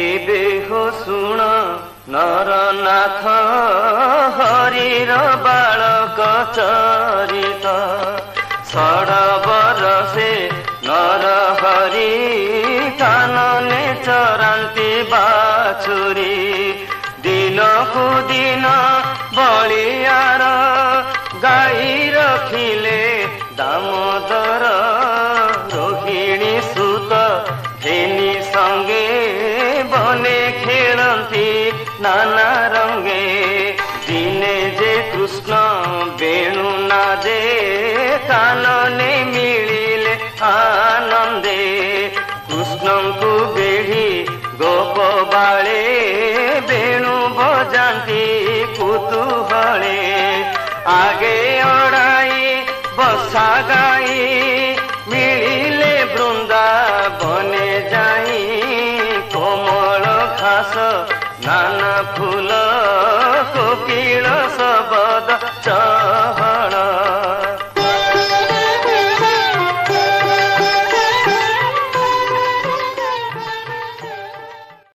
एबे हो सुण नरनाथ हरिर बालक चरित सडबर से नर हरि कानने चरान्ति बाछुरी दिन को दिन बलियार गाई रखिले दामोदर रोहिणी सुत धेनी संगे बने खेलती नाना रंगे दिने जे कृष्ण वेणु नादे कानने मिलिले आनंदे कृष्ण को बेढ़ी गोप बाले वेणु बजाती कुतूहले आगे अड़ाई बसा गाई मिलिले बृंदावने जाई कोमल घास नाना फूल